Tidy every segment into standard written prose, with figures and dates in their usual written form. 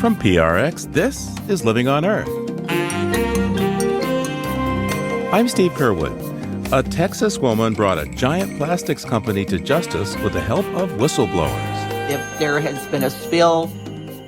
From PRX, this is Living on Earth. I'm Steve Curwood. A Texas woman brought a giant plastics company to justice with the help of whistleblowers. If there has been a spill,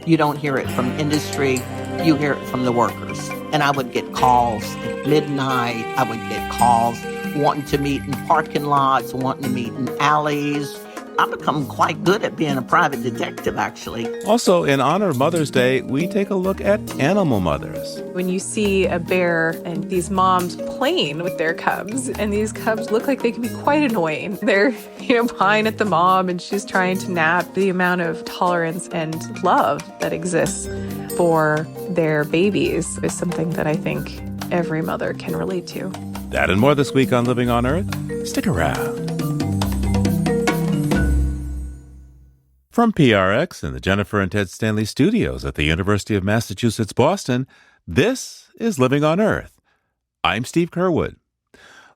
you don't hear it from industry, you hear it from the workers. And I would get calls at midnight. I would get calls wanting to meet in parking lots, wanting to meet in alleys. I've become quite good at being a private detective, actually. Also, in honor of Mother's Day, we take a look at animal mothers. When you see a bear and these moms playing with their cubs, and these cubs look like they can be quite annoying. They're, pawing at the mom and she's trying to nap. The amount of tolerance and love that exists for their babies is something that I think every mother can relate to. That and more this week on Living on Earth. Stick around. From PRX and the Jennifer and Ted Stanley studios at the University of Massachusetts, Boston, this is Living on Earth. I'm Steve Curwood.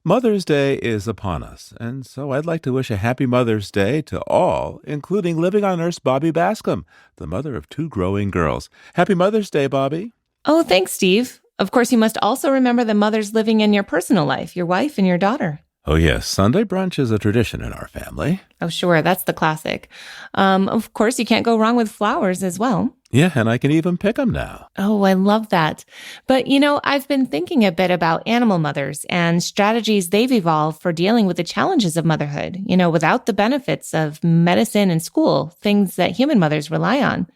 Mother's Day is upon us, and so I'd like to wish a happy Mother's Day to all, including Living on Earth's Bobby Bascom, the mother of 2 growing girls. Happy Mother's Day, Bobby. Oh, thanks, Steve. Of course, you must also remember the mothers living in your personal life, your wife and your daughter. Oh, yes. Sunday brunch is a tradition in our family. Oh, sure. That's the classic. Of course, you can't go wrong with flowers as well. Yeah, and I can even pick them now. Oh, I love that. But, I've been thinking a bit about animal mothers and strategies they've evolved for dealing with the challenges of motherhood, without the benefits of medicine and school, things that human mothers rely on.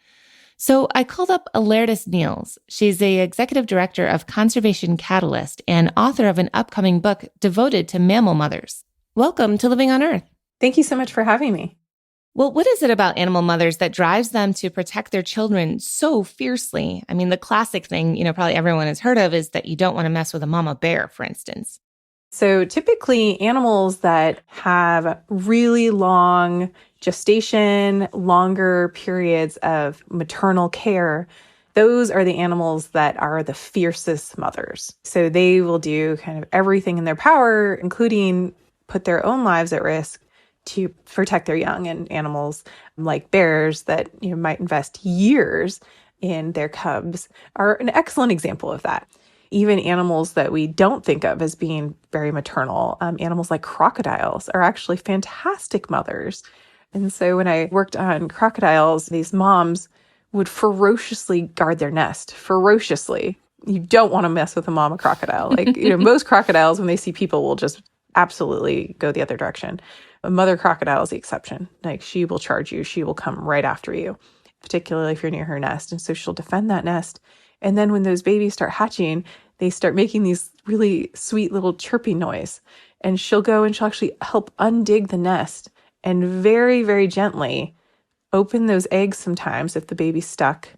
So I called up Alertis Niels. She's the executive director of Conservation Catalyst and author of an upcoming book devoted to mammal mothers. Welcome to Living on Earth. Thank you so much for having me. Well, what is it about animal mothers that drives them to protect their children so fiercely? I mean, the classic thing, probably everyone has heard of is that you don't want to mess with a mama bear, for instance. So typically animals that have really long gestation, longer periods of maternal care, those are the animals that are the fiercest mothers. So they will do kind of everything in their power, including put their own lives at risk to protect their young. And animals like bears that might invest years in their cubs are an excellent example of that. Even animals that we don't think of as being very maternal, animals like crocodiles are actually fantastic mothers. And so when I worked on crocodiles, these moms would ferociously guard their nest. Ferociously. You don't want to mess with a mama crocodile. Most crocodiles, when they see people, will just absolutely go the other direction. A mother crocodile is the exception. She will charge you. She will come right after you, particularly if you're near her nest. And so she'll defend that nest. And then when those babies start hatching, they start making these really sweet little chirping noise. And she'll go and she'll actually help undig the nest and very, very gently open those eggs sometimes if the baby's stuck,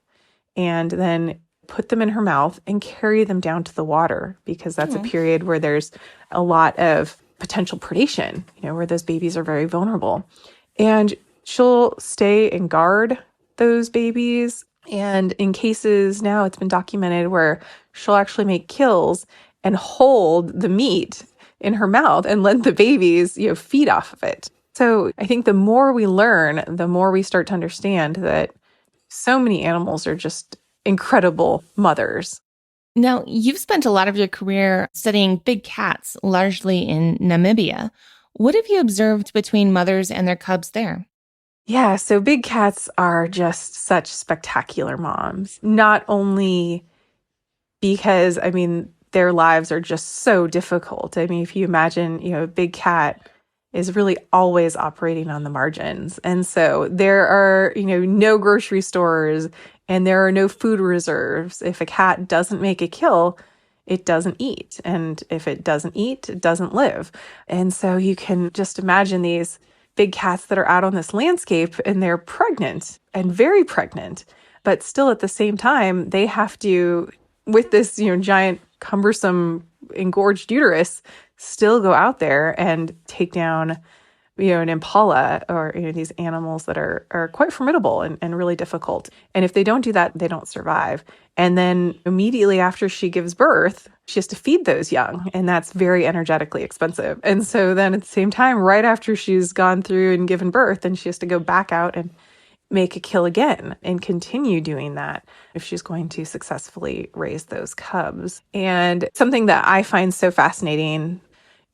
and then put them in her mouth and carry them down to the water, because that's a period where there's a lot of potential predation, where those babies are very vulnerable. And she'll stay and guard those babies. And in cases now, it's been documented where she'll actually make kills and hold the meat in her mouth and let the babies, feed off of it. So I think the more we learn, the more we start to understand that so many animals are just incredible mothers. Now, you've spent a lot of your career studying big cats, largely in Namibia. What have you observed between mothers and their cubs there? Yeah, so big cats are just such spectacular moms. Not only because, their lives are just so difficult. If you imagine, a big cat is really always operating on the margins. And so there are, no grocery stores and there are no food reserves. If a cat doesn't make a kill, it doesn't eat. And if it doesn't eat, it doesn't live. And so you can just imagine these big cats that are out on this landscape and they're pregnant and very pregnant, but still at the same time, they have to, with this, giant, cumbersome, engorged uterus, still go out there and take down, an impala or, these animals that are quite formidable and really difficult. And if they don't do that, they don't survive. And then immediately after she gives birth, she has to feed those young, and that's very energetically expensive. And so then at the same time, right after she's gone through and given birth, then she has to go back out and make a kill again and continue doing that if she's going to successfully raise those cubs. And something that I find so fascinating,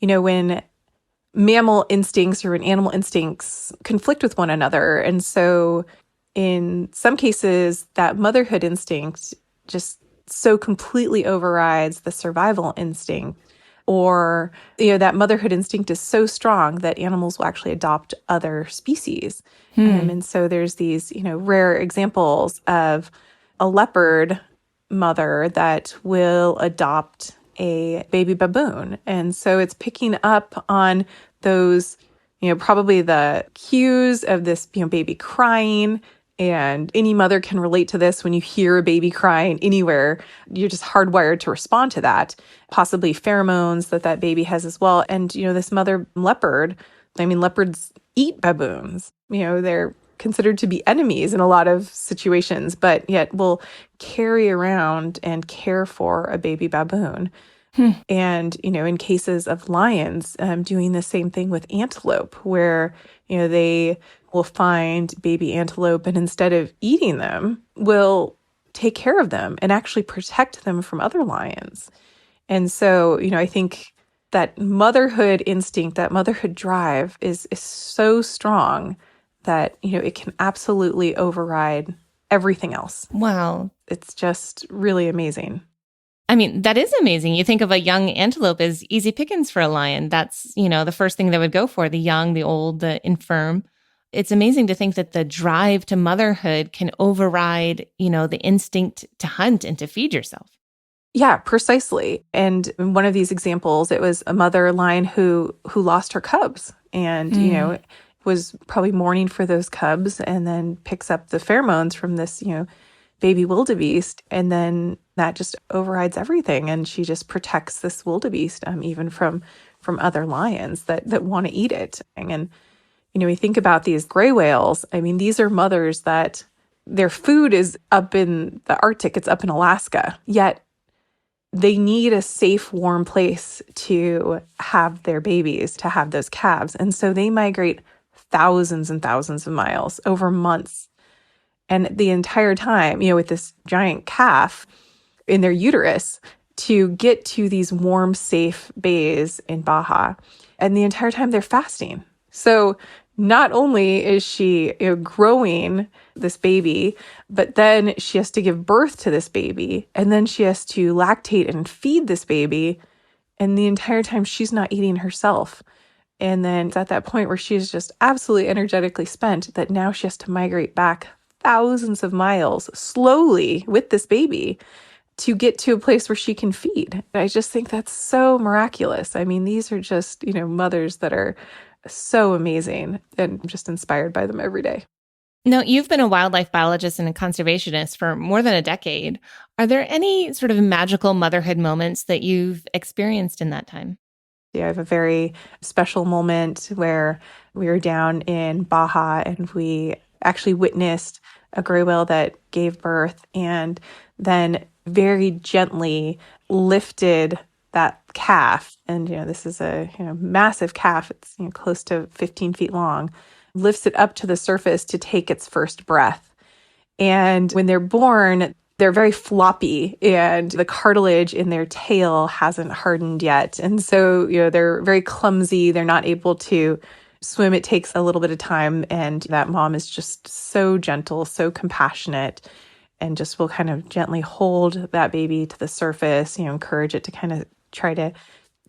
when mammal instincts or when animal instincts conflict with one another. And so in some cases, that motherhood instinct just so completely overrides the survival instinct. Or, that motherhood instinct is so strong that animals will actually adopt other species. And so there's these, rare examples of a leopard mother that will adopt a baby baboon. And so it's picking up on those, probably the cues of this, baby crying. And any mother can relate to this. When you hear a baby crying anywhere, you're just hardwired to respond to that. Possibly pheromones that baby has as well. And, this mother leopard, leopards eat baboons. They're considered to be enemies in a lot of situations, but yet will carry around and care for a baby baboon. And, in cases of lions, doing the same thing with antelope, where, they will find baby antelope and instead of eating them, will take care of them and actually protect them from other lions. And so, I think that motherhood instinct, that motherhood drive is so strong that, it can absolutely override everything else. Wow. It's just really amazing. I mean, that is amazing. You think of a young antelope as easy pickings for a lion. That's, the first thing they would go for, the young, the old, the infirm. It's amazing to think that the drive to motherhood can override, the instinct to hunt and to feed yourself. Yeah, precisely. And in one of these examples, it was a mother lion who lost her cubs and, was probably mourning for those cubs and then picks up the pheromones from this, baby wildebeest. And then that just overrides everything. And she just protects this wildebeest, even from other lions that want to eat it. And, we think about these gray whales. These are mothers that their food is up in the Arctic. It's up in Alaska. Yet they need a safe, warm place to have their babies, to have those calves. And so they migrate thousands and thousands of miles over months. And the entire time, with this giant calf in their uterus to get to these warm, safe bays in Baja. And the entire time they're fasting. So not only is she growing this baby, but then she has to give birth to this baby. And then she has to lactate and feed this baby. And the entire time she's not eating herself. And then it's at that point where she is just absolutely energetically spent that now she has to migrate back thousands of miles slowly with this baby to get to a place where she can feed. I just think that's so miraculous. These are just, mothers that are so amazing and I'm just inspired by them every day. Now, you've been a wildlife biologist and a conservationist for more than a decade. Are there any sort of magical motherhood moments that you've experienced in that time? Yeah, I have a very special moment where we were down in Baja and we actually witnessed a gray whale that gave birth and then very gently lifted that calf. And, this is a massive calf. It's close to 15 feet long, lifts it up to the surface to take its first breath. And when they're born, they're very floppy and the cartilage in their tail hasn't hardened yet. And so, they're very clumsy. They're not able to swim. It takes a little bit of time. And that mom is just so gentle, so compassionate, and just will kind of gently hold that baby to the surface, encourage it to kind of try to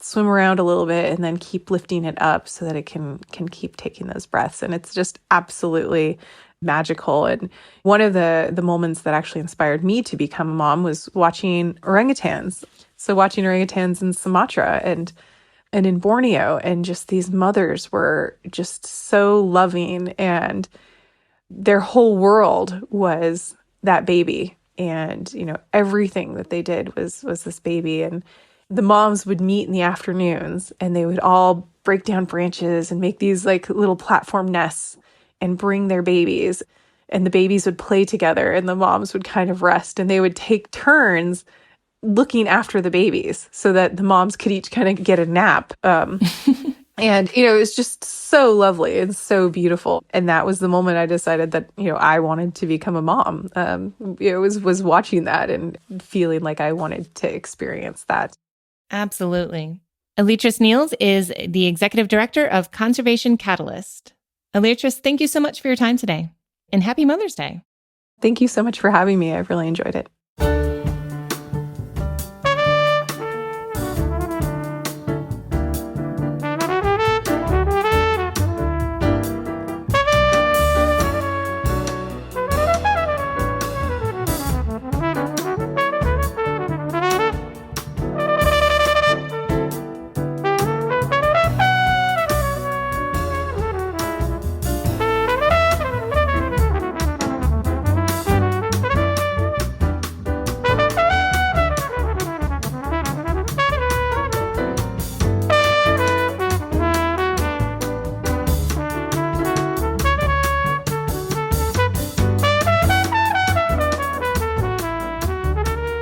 swim around a little bit and then keep lifting it up so that it can keep taking those breaths. And it's just absolutely magical. And one of the moments that actually inspired me to become a mom was watching orangutans. So watching orangutans in Sumatra and in Borneo, and just these mothers were just so loving and their whole world was that baby. And, everything that they did was this baby. And the moms would meet in the afternoons and they would all break down branches and make these like little platform nests and bring their babies. And the babies would play together and the moms would kind of rest and they would take turns looking after the babies so that the moms could each kind of get a nap. And And, it was just so lovely and so beautiful. And that was the moment I decided that, I wanted to become a mom. It was watching that and feeling like I wanted to experience that. Absolutely. Elitris Niels is the executive director of Conservation Catalyst. Elitris, thank you so much for your time today, and happy Mother's Day. Thank you so much for having me. I've really enjoyed it.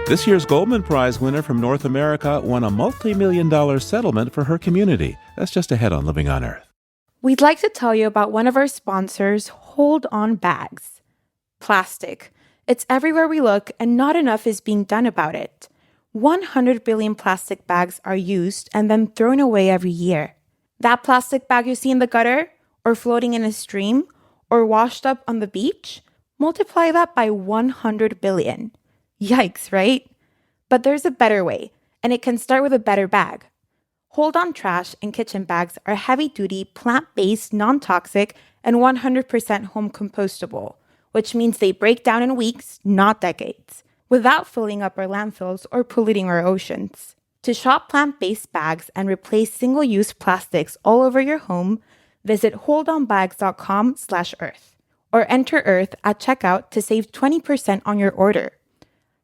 This year's Goldman Prize winner from North America won a multi-million-dollar settlement for her community. That's just ahead on Living on Earth. We'd like to tell you about one of our sponsors, Hold On Bags. Plastic. It's everywhere we look, and not enough is being done about it. 100 billion plastic bags are used and then thrown away every year. That plastic bag you see in the gutter, or floating in a stream, or washed up on the beach, multiply that by 100 billion. Yikes, right? But there's a better way, and it can start with a better bag. Hold On trash and kitchen bags are heavy-duty, plant-based, non-toxic, and 100% home compostable, which means they break down in weeks, not decades, without filling up our landfills or polluting our oceans. To shop plant-based bags and replace single-use plastics all over your home, visit holdonbags.com/earth or enter Earth at checkout to save 20% on your order.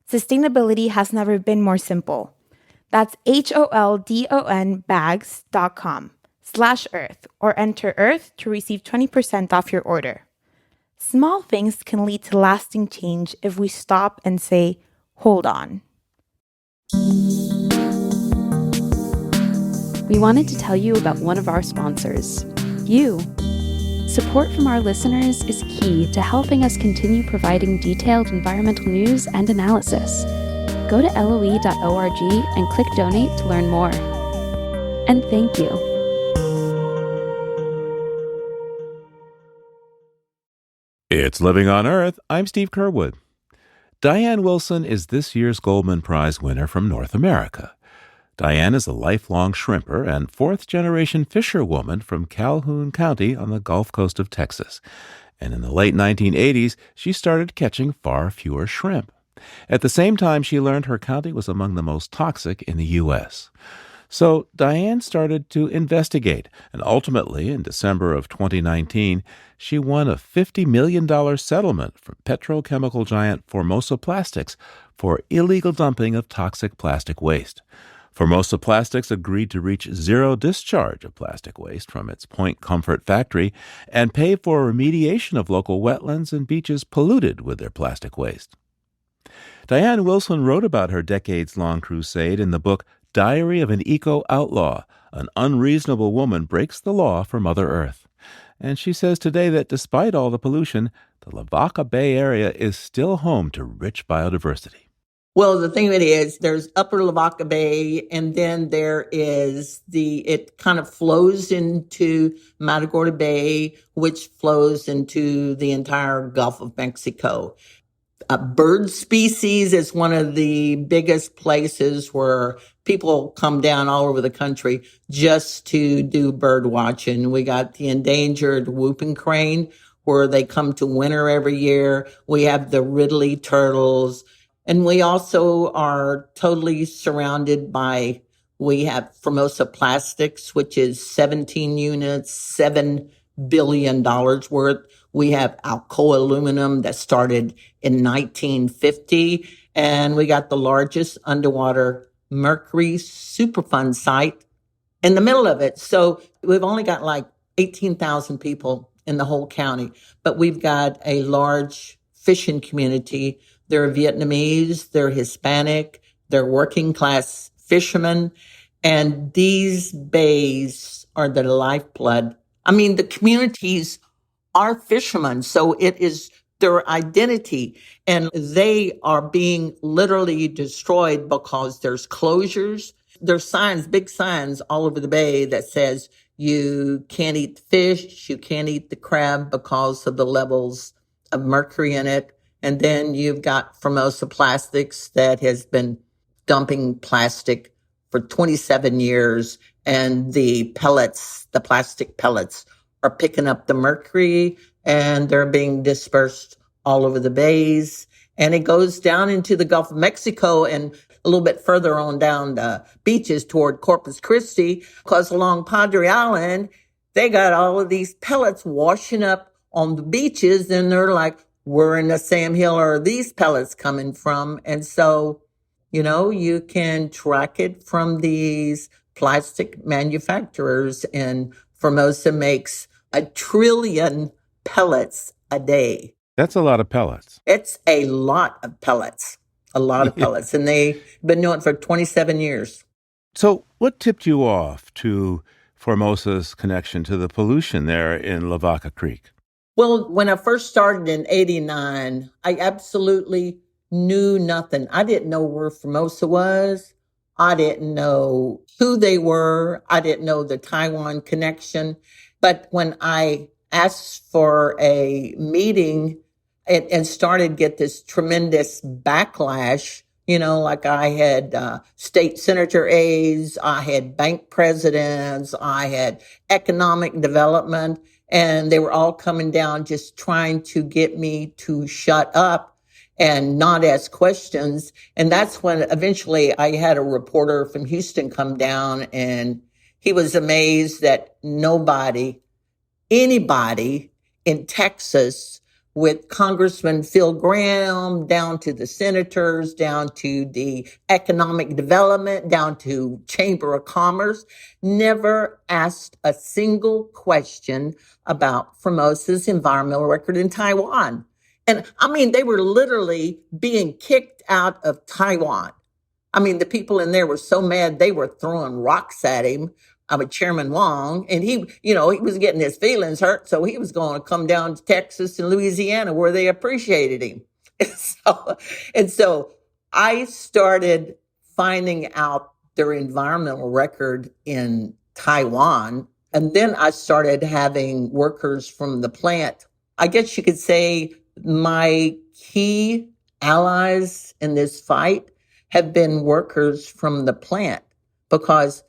Sustainability has never been more simple. That's HOLDON bags.com/earth or enter Earth to receive 20% off your order. Small things can lead to lasting change if we stop and say, hold on. We wanted to tell you about one of our sponsors, you. Support from our listeners is key to helping us continue providing detailed environmental news and analysis. Go to LOE.org and click donate to learn more. And thank you. It's Living on Earth. I'm Steve Kerwood. Diane Wilson is this year's Goldman Prize winner from North America. Diane is a lifelong shrimper and fourth-generation fisherwoman from Calhoun County on the Gulf Coast of Texas. And in the late 1980s, she started catching far fewer shrimp. At the same time, she learned her county was among the most toxic in the U.S. So Diane started to investigate, and ultimately, in December of 2019, she won a $50 million settlement from petrochemical giant Formosa Plastics for illegal dumping of toxic plastic waste. Formosa Plastics agreed to reach zero discharge of plastic waste from its Point Comfort factory and pay for remediation of local wetlands and beaches polluted with their plastic waste. Diane Wilson wrote about her decades-long crusade in the book Diary of an Eco-Outlaw. An unreasonable woman breaks the law for Mother Earth. And she says today that despite all the pollution, the Lavaca Bay area is still home to rich biodiversity. Well, the thing of it is, there's Upper Lavaca Bay, and then there is it kind of flows into Matagorda Bay, which flows into the entire Gulf of Mexico. Bird species is one of the biggest places where people come down all over the country just to do bird watching. We got the endangered whooping crane, where they come to winter every year. We have the Ridley turtles. And we also are totally surrounded by, we have Formosa Plastics, which is 17 units, $7 billion worth. We have Alcoa Aluminum that started in 1950. And we got the largest underwater mercury Superfund site in the middle of it. So we've only got like 18,000 people in the whole county, but we've got a large fishing community. They're Vietnamese, they're Hispanic, they're working class fishermen. And these bays are the lifeblood. I mean, the communities are fishermen, so it is their identity. And they are being literally destroyed because there's closures. There's signs, big signs all over the bay that says you can't eat the fish, you can't eat the crab because of the levels of mercury in it. And then you've got Formosa Plastics that has been dumping plastic for 27 years, and the pellets, the plastic pellets, are picking up the mercury and they're being dispersed all over the bays. And it goes down into the Gulf of Mexico and a little bit further on down the beaches toward Corpus Christi, because along Padre Island, they got all of these pellets washing up on the beaches. And they're like, where in the Sam Hill are these pellets coming from? And so, you can track it from these plastic manufacturers, and Formosa makes 1 trillion pellets a day. That's a lot of pellets. It's a lot of pellets, and they've been doing it for 27 years. So what tipped you off to Formosa's connection to the pollution there in Lavaca Creek? Well, when I first started in 89, I absolutely knew nothing. I didn't know where Formosa was. I didn't know who they were. I didn't know the Taiwan connection. But when I asked for a meeting and started get this tremendous backlash, like I had state senator aides, I had bank presidents, I had economic development, and they were all coming down just trying to get me to shut up and not ask questions. And that's when eventually I had a reporter from Houston come down, and he was amazed that anybody in Texas, with Congressman Phil Gramm, down to the senators, down to the economic development, down to Chamber of Commerce, never asked a single question about Formosa's environmental record in Taiwan. And I mean, they were literally being kicked out of Taiwan. I mean, the people in there were so mad, they were throwing rocks at him. Chairman Wong, and he was getting his feelings hurt. So he was going to come down to Texas and Louisiana where they appreciated him. And so I started finding out their environmental record in Taiwan. And then I started having workers from the plant. I guess you could say my key allies in this fight have been workers from the plant, because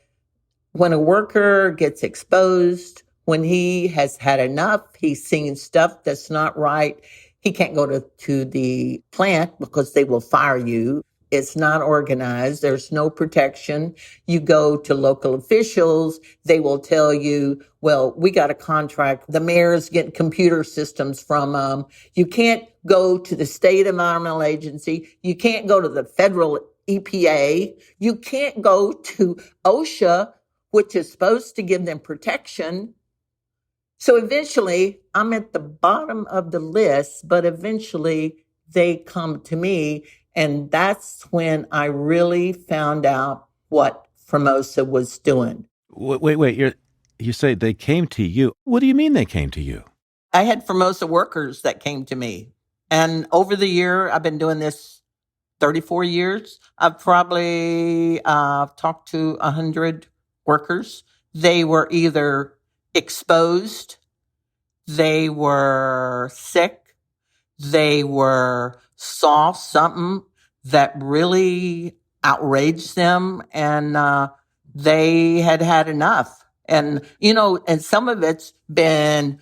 when a worker gets exposed, when he has had enough, he's seen stuff that's not right, he can't go to the plant because they will fire you. It's not organized. There's no protection. You go to local officials. They will tell you, well, we got a contract. The mayor's getting computer systems from them. You can't go to the state environmental agency. You can't go to the federal EPA. You can't go to OSHA, which is supposed to give them protection. So eventually, I'm at the bottom of the list, but eventually they come to me. And that's when I really found out what Formosa was doing. Wait, you say they came to you. What do you mean they came to you? I had Formosa workers that came to me. And over the year, I've been doing this 34 years. I've probably talked to 100 workers. They were either exposed, they were sick, they saw something that really outraged them, and they had enough. And, and some of it's been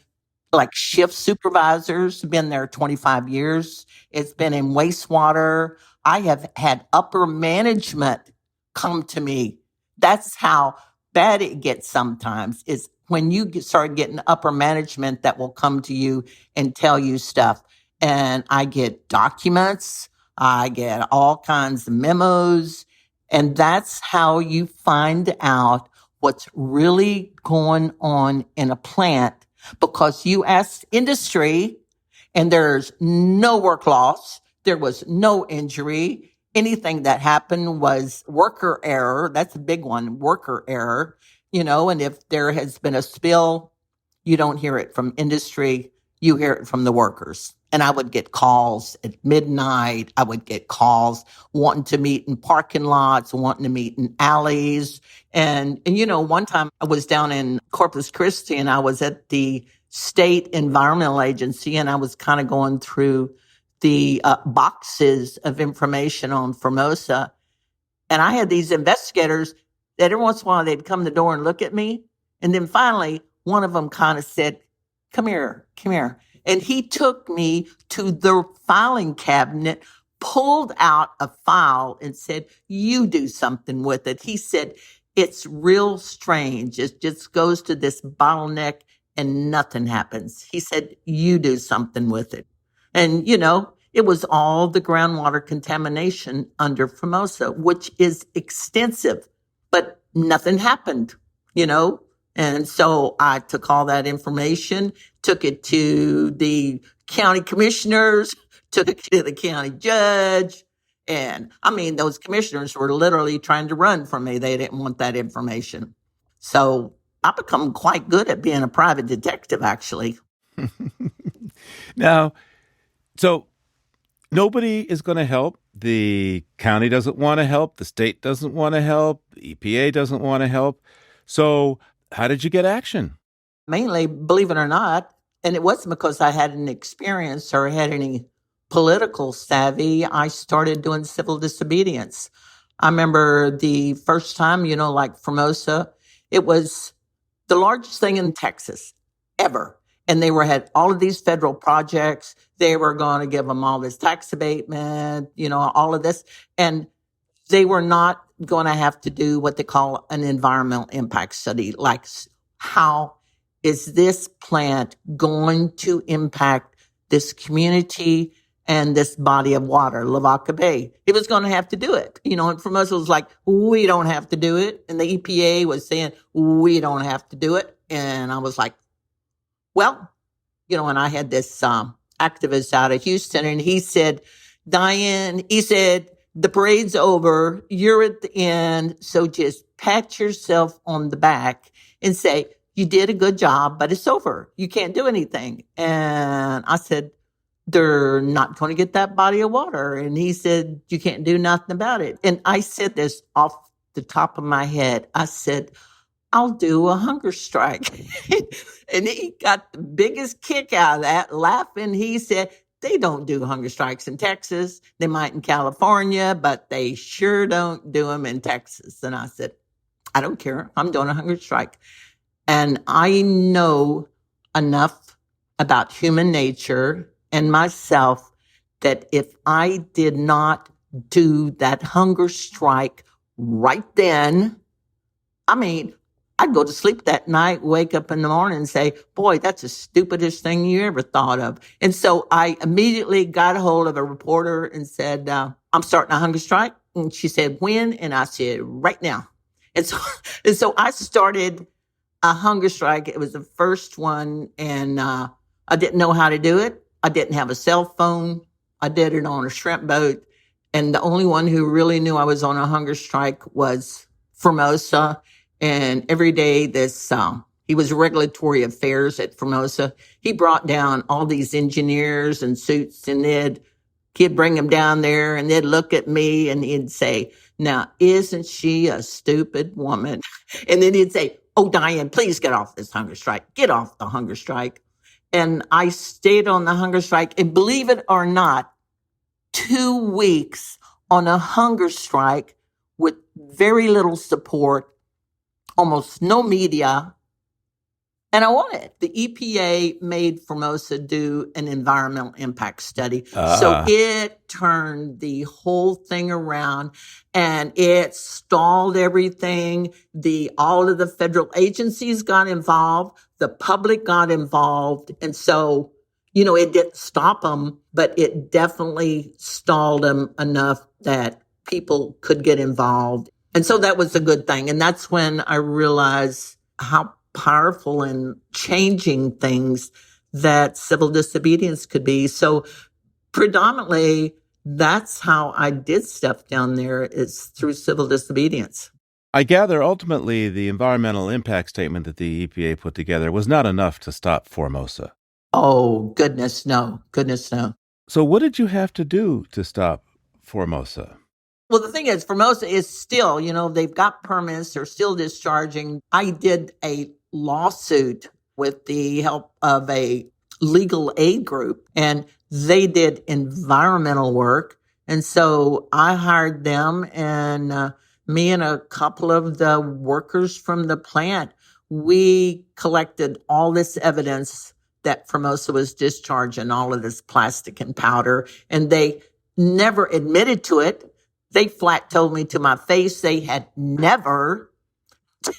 like shift supervisors, been there 25 years. It's been in wastewater. I have had upper management come to me. That's how bad it gets sometimes, is when you start getting upper management that will come to you and tell you stuff. And I get documents, I get all kinds of memos, and that's how you find out what's really going on in a plant, because you ask industry and there's no work loss, there was no injury, anything that happened was worker error. That's a big one, worker error, and if there has been a spill, you don't hear it from industry, you hear it from the workers. And I would get calls at midnight. I would get calls wanting to meet in parking lots, wanting to meet in alleys. And one time I was down in Corpus Christi and I was at the State Environmental Agency and I was kind of going through the boxes of information on Formosa. And I had these investigators that every once in a while they'd come to the door and look at me. And then finally, one of them kind of said, come here. And he took me to the filing cabinet, pulled out a file and said, you do something with it. He said, it's real strange. It just goes to this bottleneck and nothing happens. He said, you do something with it. And, it was all the groundwater contamination under Formosa, which is extensive, but nothing happened, And so I took all that information, took it to the county commissioners, took it to the county judge. And those commissioners were literally trying to run from me. They didn't want that information. So I've become quite good at being a private detective, actually. Now, so nobody is going to help. The county doesn't want to help. The state doesn't want to help. The EPA doesn't want to help. So how did you get action? Mainly, believe it or not, and it wasn't because I had an experience or had any political savvy, I started doing civil disobedience. I remember the first time, like Formosa, it was the largest thing in Texas ever. And they had all of these federal projects. They were going to give them all this tax abatement, all of this. And they were not going to have to do what they call an environmental impact study. Like, how is this plant going to impact this community and this body of water, Lavaca Bay? It was going to have to do it. And Formosa was like, we don't have to do it. And the EPA was saying, we don't have to do it. And I was like, well, and I had this activist out of Houston, and he said, Diane, the parade's over. You're at the end. So just pat yourself on the back and say, you did a good job, but it's over. You can't do anything. And I said, they're not going to get that body of water. And he said, you can't do nothing about it. And I said this off the top of my head. I said, I'll do a hunger strike. And he got the biggest kick out of that, laughing. He said, they don't do hunger strikes in Texas. They might in California, but they sure don't do them in Texas. And I said, I don't care. I'm doing a hunger strike. And I know enough about human nature and myself that if I did not do that hunger strike right then, I'd go to sleep that night, wake up in the morning and say, boy, that's the stupidest thing you ever thought of. And so I immediately got a hold of a reporter and said, I'm starting a hunger strike. And she said, when? And I said, right now. And so I started a hunger strike. It was the first one. And I didn't know how to do it. I didn't have a cell phone. I did it on a shrimp boat. And the only one who really knew I was on a hunger strike was Formosa. And every day he was regulatory affairs at Formosa. He brought down all these engineers in suits, and he'd bring them down there and they'd look at me and he'd say, now, isn't she a stupid woman? And then he'd say, oh, Diane, please get off this hunger strike. Get off the hunger strike. And I stayed on the hunger strike. And believe it or not, 2 weeks on a hunger strike with very little support, almost no media, and I won it. The EPA made Formosa do an environmental impact study. So it turned the whole thing around and it stalled everything. All of the federal agencies got involved. The public got involved. And so, it didn't stop them, but it definitely stalled them enough that people could get involved. And so that was a good thing. And that's when I realized how powerful and changing things that civil disobedience could be. So predominantly, That's how I did stuff down there, is through civil disobedience. I gather ultimately the environmental impact statement that the EPA put together was not enough to stop Formosa. Oh, goodness, no. Goodness, no. So what did you have to do to stop Formosa? Well, the thing is, Formosa is still, they've got permits, they're still discharging. I did a lawsuit with the help of a legal aid group, and they did environmental work. And so I hired them, and me and a couple of the workers from the plant, we collected all this evidence that Formosa was discharging all of this plastic and powder, and they never admitted to it. They flat told me to my face they had never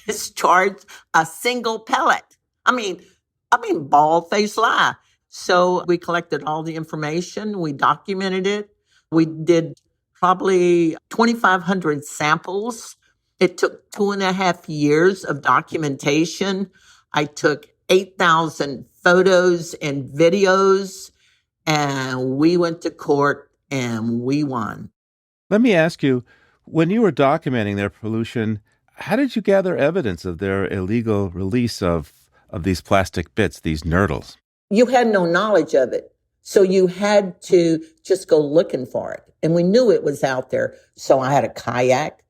discharged a single pellet. I mean, bald-faced lie. So we collected all the information. We documented it. We did probably 2,500 samples. It took 2.5 years of documentation. I took 8,000 photos and videos, and we went to court and we won. Let me ask you, when you were documenting their pollution, how did you gather evidence of their illegal release of these plastic bits, these nurdles? You had no knowledge of it. So you had to just go looking for it. And we knew it was out there. So I had a kayak.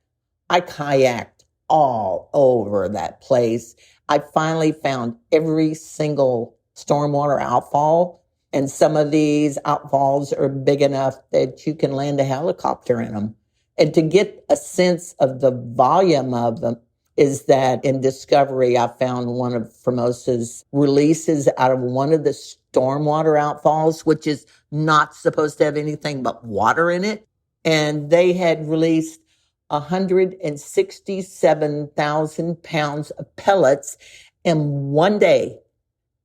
I kayaked all over that place. I finally found every single stormwater outfall. And some of these outfalls are big enough that you can land a helicopter in them. And to get a sense of the volume of them is that in Discovery, I found one of Formosa's releases out of one of the stormwater outfalls, which is not supposed to have anything but water in it. And they had released 167,000 pounds of pellets in one day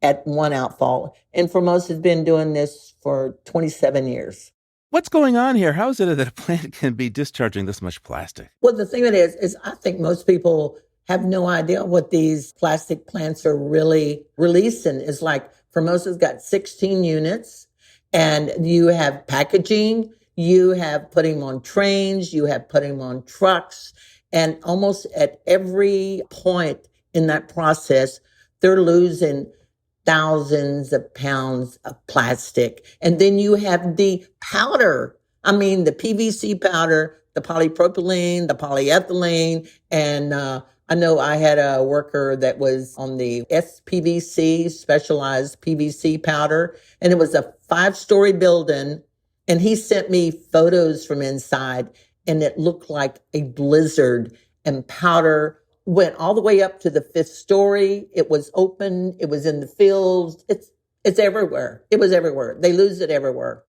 at one outfall. And Formosa's been doing this for 27 years. What's going on here? How is it that a plant can be discharging this much plastic? Well, the thing of it is I think most people have no idea what these plastic plants are really releasing. It's like Formosa's got 16 units, and you have packaging, you have putting them on trains, you have putting them on trucks, and almost at every point in that process, they're losing thousands of pounds of plastic. And then you have the powder. I mean, the PVC powder, the polypropylene, the polyethylene. And I know I had a worker that was on the SPVC, specialized PVC powder, and it was a 5-story building. And he sent me photos from inside, and it looked like a blizzard, and powder went all the way up to the 5th story. It was open. It was in the fields. It's everywhere. It was everywhere. They lose it everywhere.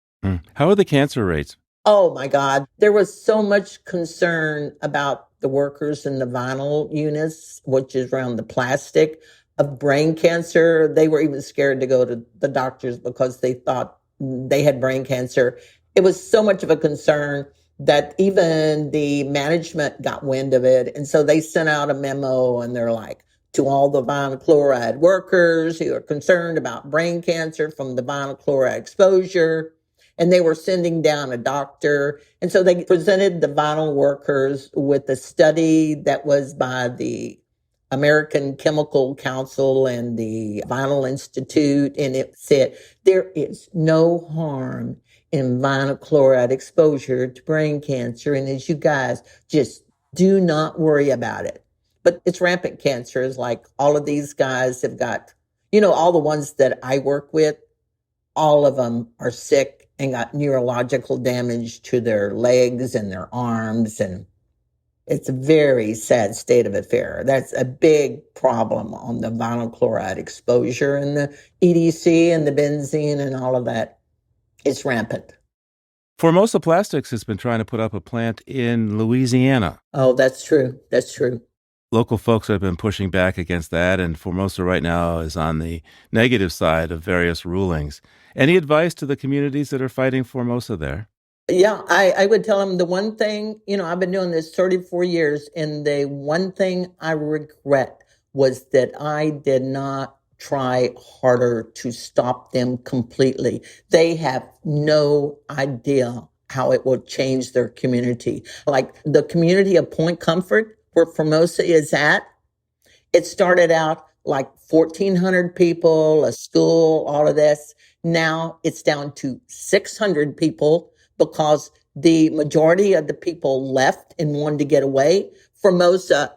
How are the cancer rates? Oh my God. There was so much concern about the workers in the vinyl units, which is around the plastic, of brain cancer. They were even scared to go to the doctors because they thought they had brain cancer. It was so much of a concern that even the management got wind of it. And so they sent out a memo, and they're like, to all the vinyl chloride workers who are concerned about brain cancer from the vinyl chloride exposure. And they were sending down a doctor. And so they presented the vinyl workers with a study that was by the American Chemical Council and the Vinyl Institute. And it said there is no harm in vinyl chloride exposure to brain cancer. And as you guys just do not worry about it. But it's rampant cancers. Like all of these guys have got, all the ones that I work with, all of them are sick and got neurological damage to their legs and their arms. And it's a very sad state of affair. That's a big problem on the vinyl chloride exposure, and the EDC and the benzene and all of that. It's rampant. Formosa Plastics has been trying to put up a plant in Louisiana. Oh, that's true. That's true. Local folks have been pushing back against that, and Formosa right now is on the negative side of various rulings. Any advice to the communities that are fighting Formosa there? Yeah, I would tell them the one thing, I've been doing this 34 years, and the one thing I regret was that I did not try harder to stop them completely. They have no idea how it will change their community. Like the community of Point Comfort, where Formosa is at, it started out like 1,400 people, a school, all of this. Now it's down to 600 people because the majority of the people left and wanted to get away. Formosa,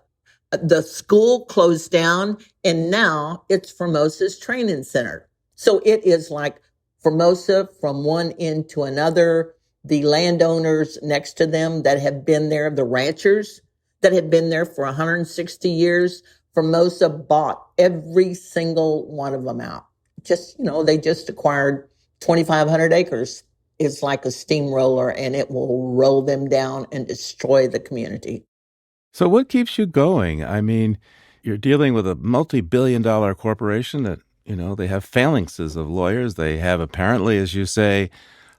the school closed down, and now it's Formosa's training center. So it is like Formosa from one end to another. The landowners next to them that have been there, the ranchers that have been there for 160 years, Formosa bought every single one of them out. They just acquired 2,500 acres. It's like a steamroller, and it will roll them down and destroy the community. So what keeps you going? I mean, you're dealing with a multi-billion-dollar corporation that, they have phalanxes of lawyers. They have, apparently, as you say,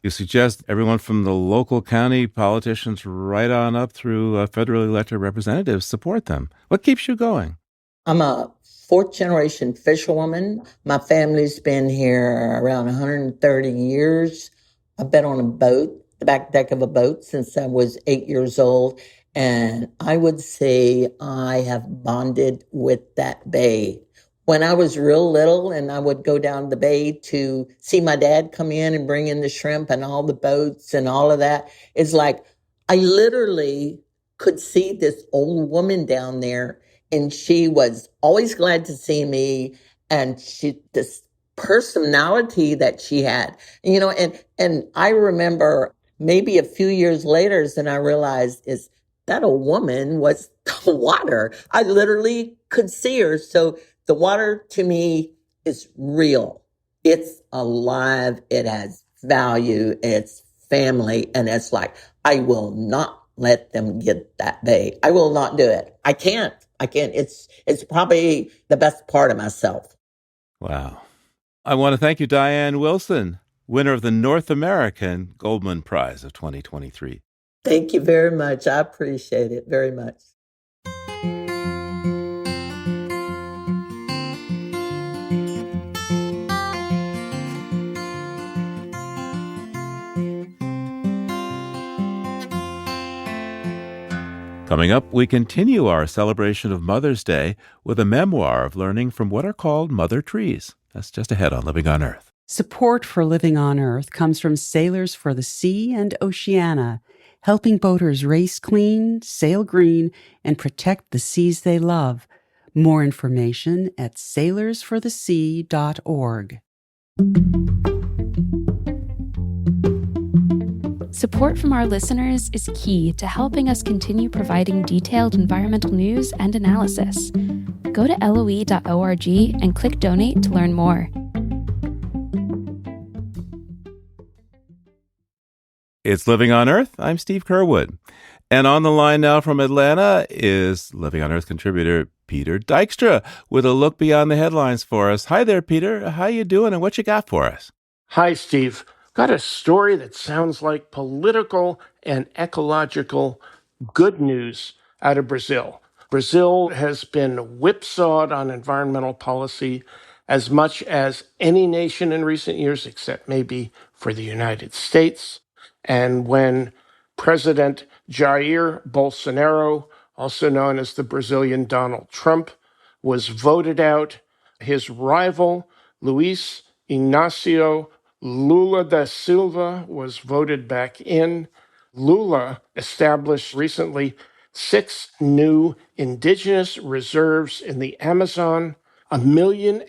you suggest everyone from the local county politicians right on up through federally elected representatives support them. What keeps you going? I'm a fourth generation fisherwoman. My family's been here around 130 years. I've been on a boat, the back deck of a boat, since I was 8 years old. And I would say I have bonded with that bay. When I was real little and I would go down the bay to see my dad come in and bring in the shrimp and all the boats and all of that, it's like I literally could see this old woman down there, and she was always glad to see me. And this personality that she had, and I remember maybe a few years later, then I realized is that a woman was the water. I literally could see her. So the water to me is real. It's alive. It has value. It's family. And it's like, I will not let them get that bay. I will not do it. I can't. It's probably the best part of myself. Wow. I want to thank you, Diane Wilson, winner of the North American Goldman Prize of 2023. Thank you very much. I appreciate it very much. Coming up, we continue our celebration of Mother's Day with a memoir of learning from what are called mother trees. That's just ahead on Living on Earth. Support for Living on Earth comes from Sailors for the Sea and Oceana, helping boaters race clean, sail green, and protect the seas they love. More information at sailorsforthesea.org. Support from our listeners is key to helping us continue providing detailed environmental news and analysis. Go to loe.org and click donate to learn more. It's Living on Earth. I'm Steve Kerwood. And on the line now from Atlanta is Living on Earth contributor Peter Dykstra with a look beyond the headlines for us. Hi there, Peter. How you doing and what you got for us? Hi, Steve. Got a story that sounds like political and ecological good news out of Brazil. Brazil has been whipsawed on environmental policy as much as any nation in recent years, except maybe for the United States. And when President Jair Bolsonaro, also known as the Brazilian Donald Trump, was voted out, his rival, Luiz Inácio Lula da Silva, was voted back in. Lula established recently 6 new indigenous reserves in the Amazon, 1.5 million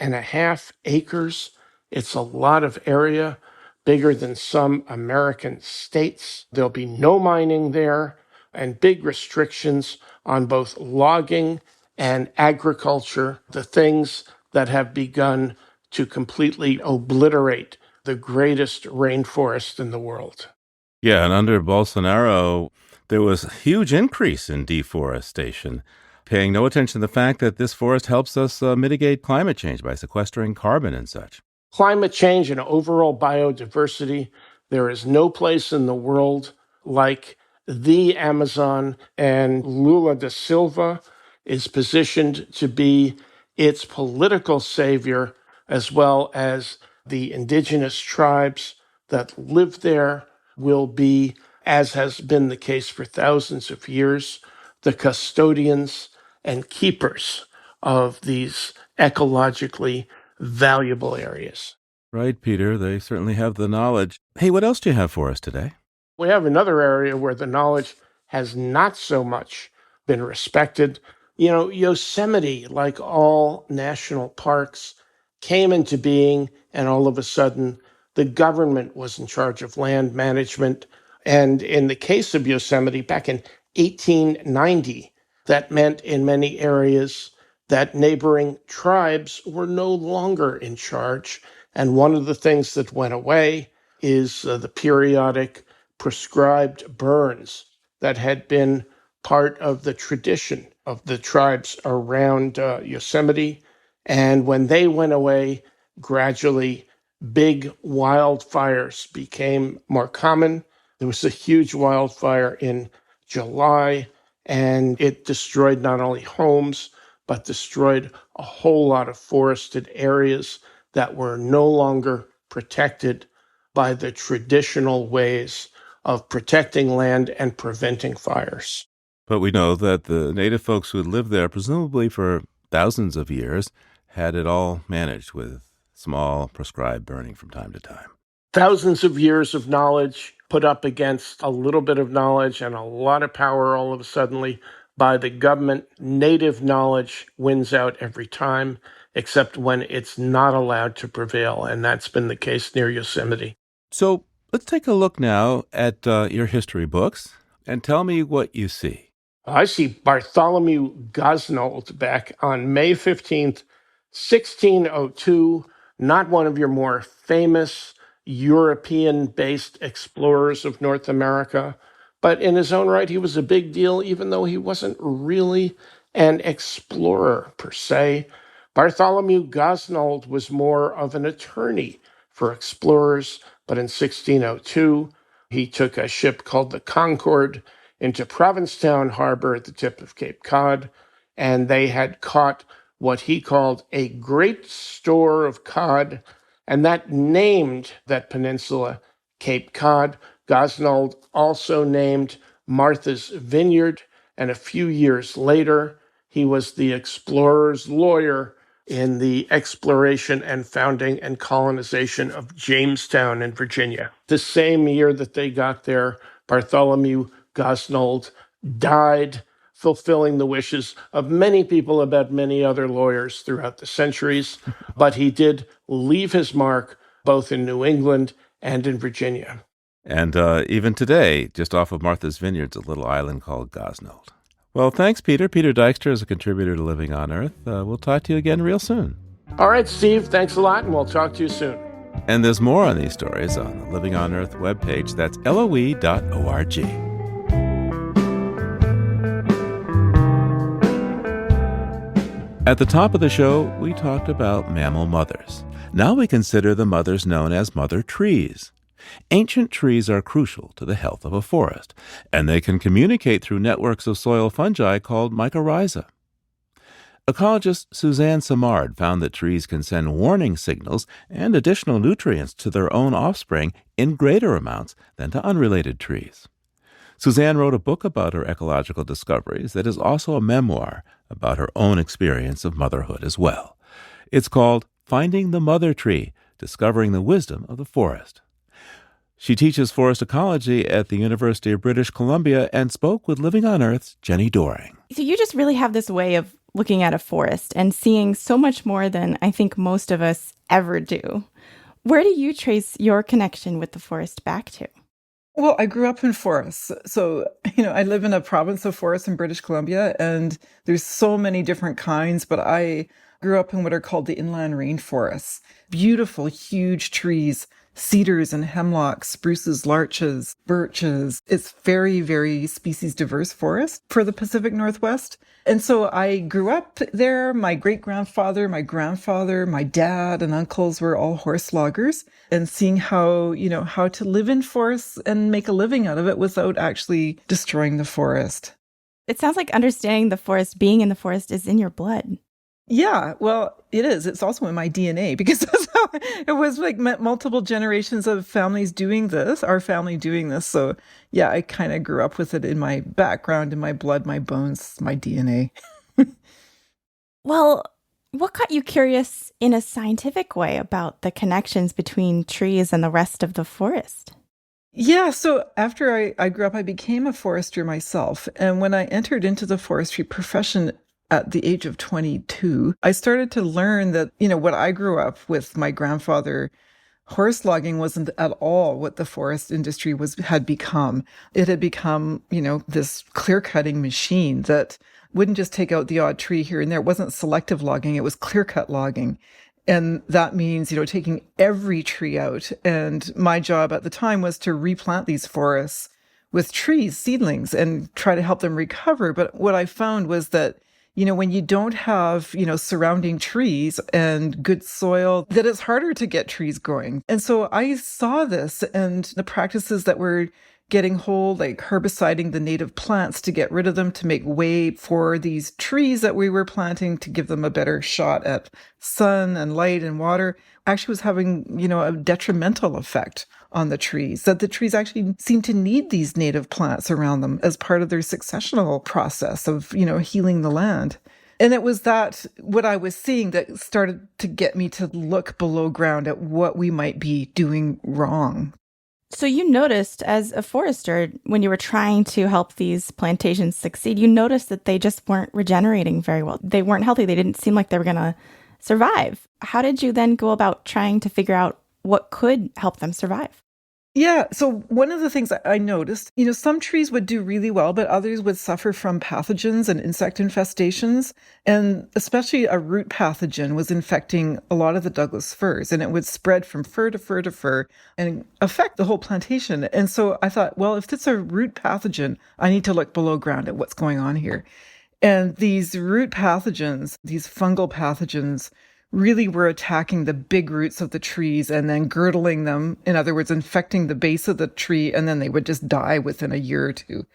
acres. It's a lot of area, bigger than some American states. There'll be no mining there and big restrictions on both logging and agriculture, the things that have begun to completely obliterate the greatest rainforest in the world. Yeah, and under Bolsonaro, there was a huge increase in deforestation, paying no attention to the fact that this forest helps us mitigate climate change by sequestering carbon and such. Climate change and overall biodiversity, there is no place in the world like the Amazon, and Lula da Silva is positioned to be its political savior, as well as the indigenous tribes that live there will be as has been the case for thousands of years, the custodians and keepers of these ecologically valuable areas. Right, Peter. They certainly have the knowledge. Hey, what else do you have for us today? We have another area where the knowledge has not so much been respected. Yosemite, like all national parks, came into being, and all of a sudden, the government was in charge of land management. And in the case of Yosemite, back in 1890, that meant in many areas that neighboring tribes were no longer in charge. And one of the things that went away is the periodic prescribed burns that had been part of the tradition of the tribes around Yosemite. And when they went away, gradually big wildfires became more common. There was a huge wildfire in July, and it destroyed not only homes, but destroyed a whole lot of forested areas that were no longer protected by the traditional ways of protecting land and preventing fires. But we know that the native folks who had lived there, presumably for thousands of years, had it all managed with small prescribed burning from time to time. Thousands of years of knowledge put up against a little bit of knowledge and a lot of power all of a sudden by the government. Native knowledge wins out every time, except when it's not allowed to prevail. And that's been the case near Yosemite. So let's take a look now at your history books and tell me what you see. I see Bartholomew Gosnold back on May 15th, 1602, not one of your more famous European-based explorers of North America, but in his own right, he was a big deal, even though he wasn't really an explorer per se. Bartholomew Gosnold was more of an attorney for explorers, but in 1602, he took a ship called the Concord into Provincetown Harbor at the tip of Cape Cod, and they had caught what he called a great store of cod, and that named that peninsula Cape Cod. Gosnold also named Martha's Vineyard, and a few years later, he was the explorer's lawyer in the exploration and founding and colonization of Jamestown in Virginia. The same year that they got there, Bartholomew Gosnold died, fulfilling the wishes of many people about many other lawyers throughout the centuries. But he did leave his mark both in New England and in Virginia. And even today, just off of Martha's Vineyard's a little island called Gosnold. Well, thanks, Peter. Peter Dykstra is a contributor to Living on Earth. We'll talk to you again real soon. All right, Steve, thanks a lot, and we'll talk to you soon. And there's more on these stories on the Living on Earth webpage. That's LOE.org. At the top of the show, we talked about mammal mothers. Now we consider the mothers known as mother trees. Ancient trees are crucial to the health of a forest, and they can communicate through networks of soil fungi called mycorrhiza. Ecologist Suzanne Simard found that trees can send warning signals and additional nutrients to their own offspring in greater amounts than to unrelated trees. Suzanne wrote a book about her ecological discoveries that is also a memoir about her own experience of motherhood as well. It's called Finding the Mother Tree, Discovering the Wisdom of the Forest. She teaches forest ecology at the University of British Columbia and spoke with Living on Earth's Jenny Doring. So you just really have this way of looking at a forest and seeing so much more than I think most of us ever do. Where do you trace your connection with the forest back to? Well, I grew up in forests. So, I live in a province of forests in British Columbia, and there's so many different kinds, but I grew up in what are called the inland rainforests. Beautiful, huge trees, cedars and hemlocks, spruces, larches, birches. It's very, very species diverse forest for the Pacific Northwest. And so I grew up there. My great-grandfather, my grandfather, my dad and uncles were all horse loggers, and seeing how to live in forests and make a living out of it without actually destroying the forest. It sounds like understanding the forest, being in the forest, is in your blood. Yeah, well, it is. It's also in my DNA because that's how it was like multiple generations of families doing this, our family doing this. So yeah, I kind of grew up with it in my background, in my blood, my bones, my DNA. Well, what got you curious in a scientific way about the connections between trees and the rest of the forest? Yeah, so after I grew up, I became a forester myself. And when I entered into the forestry profession at the age of 22, I started to learn that, what I grew up with my grandfather, horse logging wasn't at all what the forest industry had become. It had become, this clear-cutting machine that wouldn't just take out the odd tree here and there. It wasn't selective logging, it was clear-cut logging. And that means, taking every tree out. And my job at the time was to replant these forests with trees, seedlings, and try to help them recover. But what I found was that, when you don't have, surrounding trees and good soil, that it's harder to get trees growing. And so I saw this and the practices that were getting hold, like herbiciding the native plants to get rid of them, to make way for these trees that we were planting, to give them a better shot at sun and light and water, actually was having, a detrimental effect on the trees, that the trees actually seem to need these native plants around them as part of their successional process of, healing the land. And it was what I was seeing that started to get me to look below ground at what we might be doing wrong. So you noticed as a forester, when you were trying to help these plantations succeed, you noticed that they just weren't regenerating very well. They weren't healthy. They didn't seem like they were going to survive. How did you then go about trying to figure out what could help them survive? Yeah. So one of the things I noticed, some trees would do really well, but others would suffer from pathogens and insect infestations. And especially a root pathogen was infecting a lot of the Douglas firs, and it would spread from fir to fir to fir and affect the whole plantation. And so I thought, well, if it's a root pathogen, I need to look below ground at what's going on here. And these root pathogens, these fungal pathogens, really were attacking the big roots of the trees and then girdling them. In other words, infecting the base of the tree, and then they would just die within a year or two.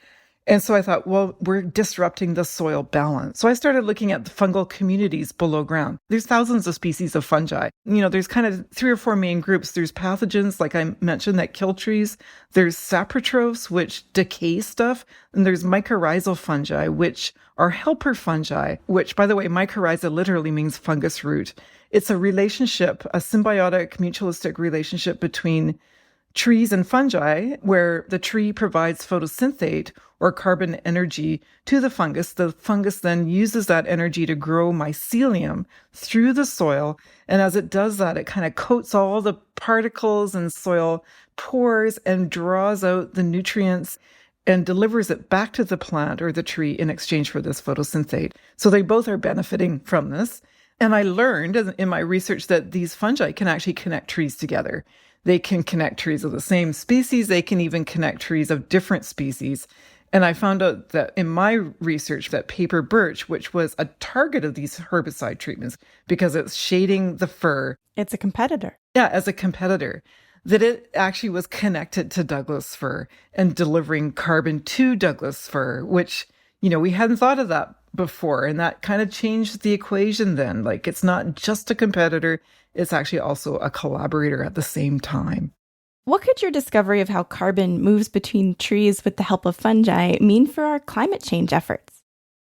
And so I thought, well, we're disrupting the soil balance. So I started looking at the fungal communities below ground. There's thousands of species of fungi. There's kind of 3 or 4 main groups. There's pathogens, like I mentioned, that kill trees. There's saprotrophs, which decay stuff. And there's mycorrhizal fungi, which are helper fungi, which, by the way, mycorrhiza literally means fungus root. It's a relationship, a symbiotic, mutualistic relationship between trees and fungi, where the tree provides photosynthate or carbon energy to the fungus. The fungus then uses that energy to grow mycelium through the soil. And as it does that, it kind of coats all the particles and soil pores and draws out the nutrients and delivers it back to the plant or the tree in exchange for this photosynthate. So they both are benefiting from this. And I learned in my research that these fungi can actually connect trees together. They can connect trees of the same species. They can even connect trees of different species. And I found out that in my research that paper birch, which was a target of these herbicide treatments because it's shading the fir. It's a competitor. Yeah, as a competitor, that it actually was connected to Douglas fir and delivering carbon to Douglas fir, which, we hadn't thought of that before. And that kind of changed the equation then. Like, it's not just a competitor, it's actually also a collaborator at the same time. What could your discovery of how carbon moves between trees with the help of fungi mean for our climate change efforts?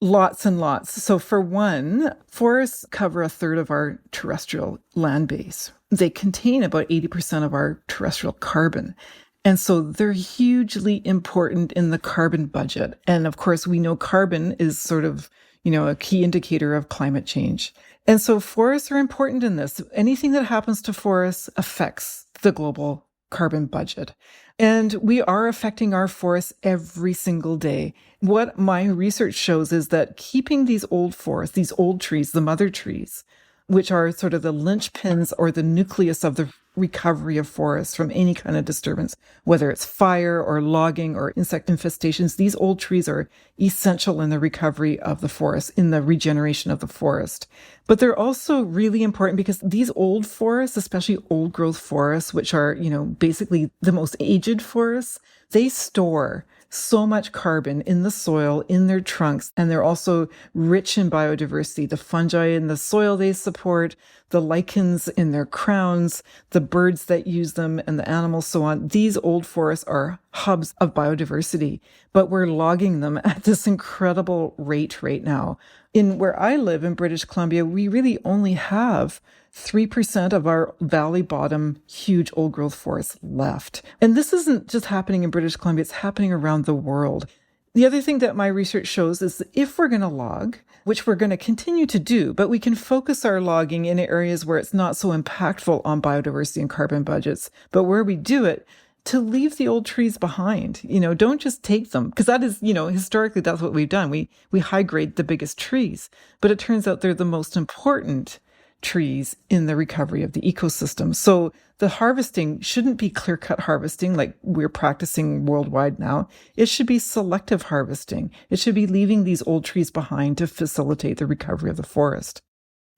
Lots and lots. So for one, forests cover 1/3 of our terrestrial land base. They contain about 80% of our terrestrial carbon. And so they're hugely important in the carbon budget. And of course, we know carbon is sort of, a key indicator of climate change. And so forests are important in this. Anything that happens to forests affects the global carbon budget. And we are affecting our forests every single day. What my research shows is that keeping these old forests, these old trees, the mother trees, which are sort of the linchpins or the nucleus of the recovery of forests from any kind of disturbance, whether it's fire or logging or insect infestations, these old trees are essential in the recovery of the forest, in the regeneration of the forest. But they're also really important because these old forests, especially old growth forests, which are, basically the most aged forests, they store so much carbon in the soil, in their trunks, and they're also rich in biodiversity. The fungi in the soil they support, the lichens in their crowns, the birds that use them, and the animals, so on. These old forests are hubs of biodiversity, but we're logging them at this incredible rate right now. In where I live in British Columbia, we really only have 3% of our valley bottom huge old growth forests left. And this isn't just happening in British Columbia, it's happening around the world. The other thing that my research shows is that if we're going to log, which we're going to continue to do, but we can focus our logging in areas where it's not so impactful on biodiversity and carbon budgets, but where we do it, to leave the old trees behind. Don't just take them, because that is, historically, that's what we've done. We high grade the biggest trees, but it turns out they're the most important trees in the recovery of the ecosystem. So the harvesting shouldn't be clear-cut harvesting like we're practicing worldwide now. It should be selective harvesting. It should be leaving these old trees behind to facilitate the recovery of the forest.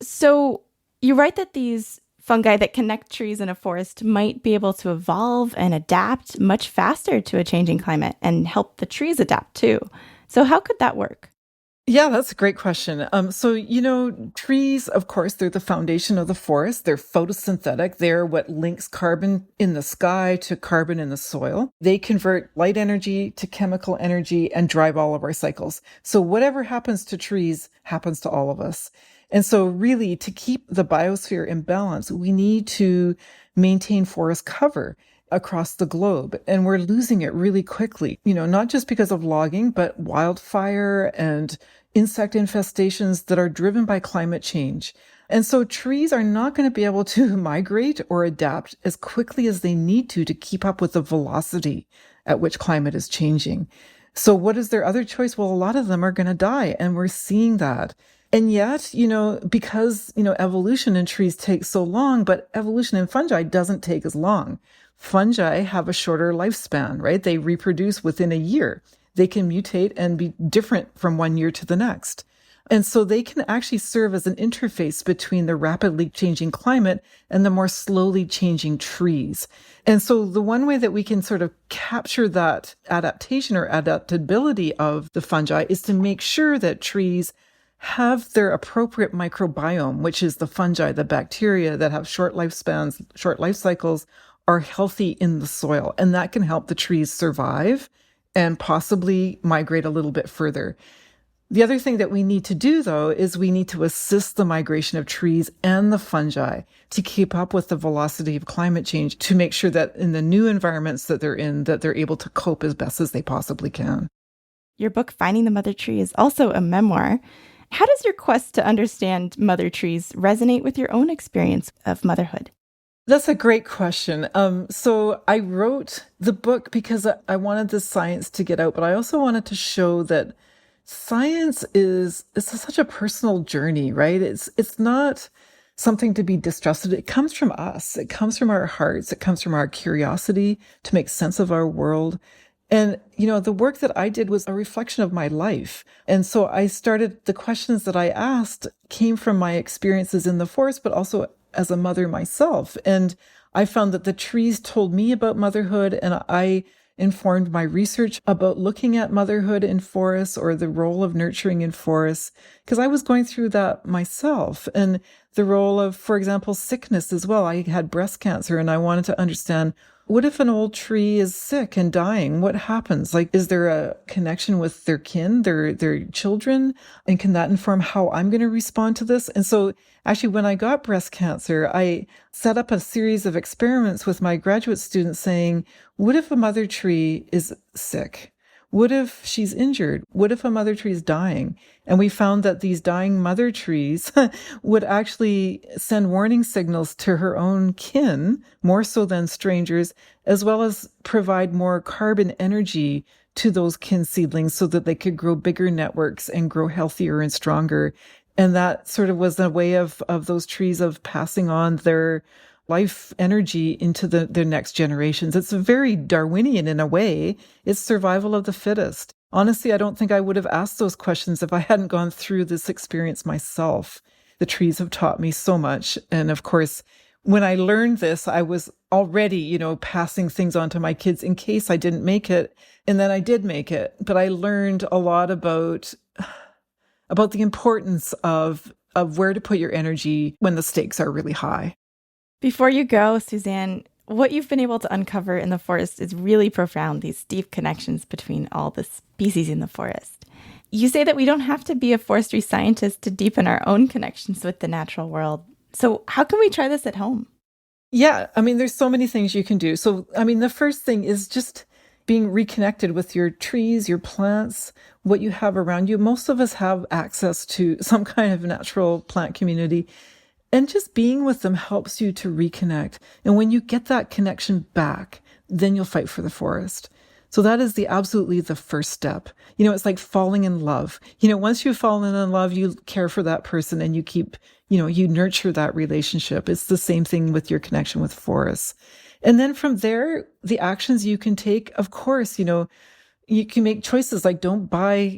So you write that these fungi that connect trees in a forest might be able to evolve and adapt much faster to a changing climate and help the trees adapt too. So how could that work? Yeah, that's a great question. Trees, of course, they're the foundation of the forest. They're photosynthetic. They're what links carbon in the sky to carbon in the soil. They convert light energy to chemical energy and drive all of our cycles. So whatever happens to trees happens to all of us. And so really, to keep the biosphere in balance, we need to maintain forest cover across the globe. And we're losing it really quickly, not just because of logging, but wildfire and insect infestations that are driven by climate change. And so trees are not going to be able to migrate or adapt as quickly as they need to keep up with the velocity at which climate is changing. So what is their other choice? Well, a lot of them are going to die, and we're seeing that. And yet, because, evolution in trees takes so long, but evolution in fungi doesn't take as long. Fungi have a shorter lifespan, right? They reproduce within a year. They can mutate and be different from one year to the next. And so they can actually serve as an interface between the rapidly changing climate and the more slowly changing trees. And so the one way that we can sort of capture that adaptation or adaptability of the fungi is to make sure that trees have their appropriate microbiome, which is the fungi, the bacteria that have short lifespans, short life cycles, are healthy in the soil. And that can help the trees survive and possibly migrate a little bit further. The other thing that we need to do, though, is we need to assist the migration of trees and the fungi to keep up with the velocity of climate change, to make sure that in the new environments that they're in, that they're able to cope as best as they possibly can. Your book, Finding the Mother Tree, is also a memoir. How does your quest to understand mother trees resonate with your own experience of motherhood? That's a great question. So I wrote the book because I wanted the science to get out, but I also wanted to show that science is such a personal journey, right? It's not something to be distrusted. It comes from us. It comes from our hearts. It comes from our curiosity to make sense of our world. And, the work that I did was a reflection of my life. And so the questions that I asked came from my experiences in the forest, but also as a mother myself. And I found that the trees told me about motherhood, and I informed my research about looking at motherhood in forests or the role of nurturing in forests, because I was going through that myself. And the role of, for example, sickness as well. I had breast cancer, and I wanted to understand, what if an old tree is sick and dying? What happens? Like, is there a connection with their kin, their children? And can that inform how I'm going to respond to this? And so actually, when I got breast cancer, I set up a series of experiments with my graduate students saying, what if a mother tree is sick? What if she's injured? What if a mother tree is dying? And we found that these dying mother trees would actually send warning signals to her own kin, more so than strangers, as well as provide more carbon energy to those kin seedlings so that they could grow bigger networks and grow healthier and stronger. And that sort of was a way of those trees of passing on their life energy into their next generations. It's very Darwinian in a way. It's survival of the fittest. Honestly, I don't think I would have asked those questions if I hadn't gone through this experience myself. The trees have taught me so much. And of course, when I learned this, I was already, passing things on to my kids in case I didn't make it. And then I did make it. But I learned a lot about the importance of where to put your energy when the stakes are really high. Before you go, Suzanne, what you've been able to uncover in the forest is really profound, these deep connections between all the species in the forest. You say that we don't have to be a forestry scientist to deepen our own connections with the natural world. So how can we try this at home? Yeah, there's so many things you can do. So, the first thing is just being reconnected with your trees, your plants, what you have around you. Most of us have access to some kind of natural plant community, and just being with them helps you to reconnect. And when you get that connection back, then you'll fight for the forest. So that is absolutely the first step. It's like falling in love. Once you've fallen in love, you care for that person and you keep, you nurture that relationship. It's the same thing with your connection with forests. And then from there, the actions you can take, of course, you can make choices like don't buy,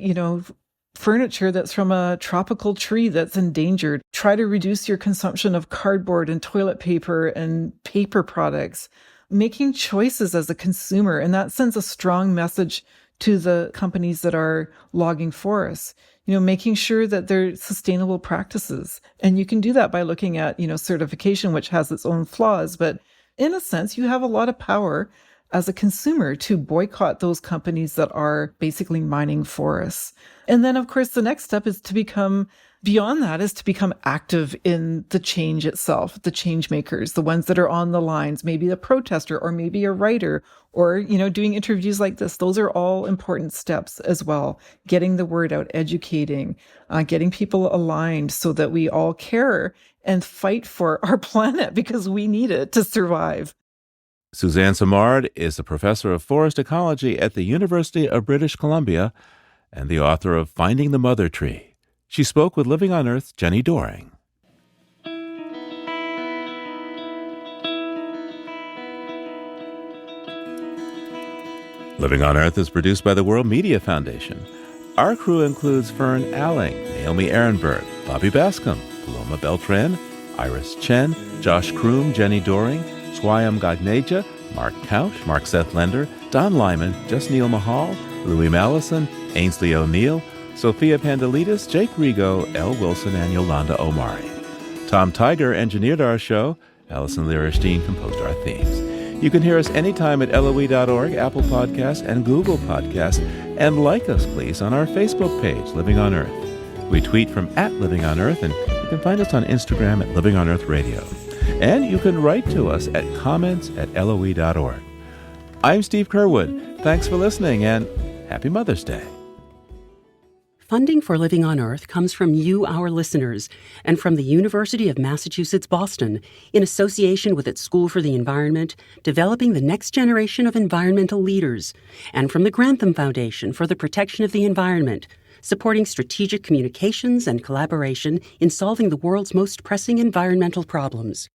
furniture that's from a tropical tree that's endangered. Try to reduce your consumption of cardboard and toilet paper and paper products. Making choices as a consumer, and that sends a strong message to the companies that are logging forests, making sure that they're sustainable practices. And you can do that by looking at, certification, which has its own flaws. But in a sense, you have a lot of power as a consumer to boycott those companies that are basically mining forests. And then, of course, the next step is to become active in the change itself, the change makers, the ones that are on the lines, maybe a protester or maybe a writer or, doing interviews like this. Those are all important steps as well. Getting the word out, educating, getting people aligned so that we all care and fight for our planet because we need it to survive. Suzanne Simard is a professor of forest ecology at the University of British Columbia and the author of Finding the Mother Tree. She spoke with Living on Earth's Jenny Doering. Living on Earth is produced by the World Media Foundation. Our crew includes Fern Alling, Naomi Ehrenberg, Bobby Bascom, Paloma Beltran, Iris Chen, Josh Kroom, Jenny Doering, Swayam Gagneja, Mark Couch, Mark Seth Lender, Don Lyman, Justneil Mahal, Louis Mallison, Ainsley O'Neill, Sophia Pandelides, Jake Rigo, Elle Wilson, and Yolanda Omari. Tom Tiger engineered our show. Allison Lierstein composed our themes. You can hear us anytime at LOE.org, Apple Podcasts, and Google Podcasts. And like us, please, on our Facebook page, Living on Earth. We tweet from @LivingOnEarth, and you can find us on Instagram at Living on Earth Radio. And you can write to us at comments@LOE.org. I'm Steve Curwood. Thanks for listening, and happy Mother's Day. Funding for Living on Earth comes from you, our listeners, and from the University of Massachusetts, Boston, in association with its School for the Environment, developing the next generation of environmental leaders, and from the Grantham Foundation for the Protection of the Environment, supporting strategic communications and collaboration in solving the world's most pressing environmental problems.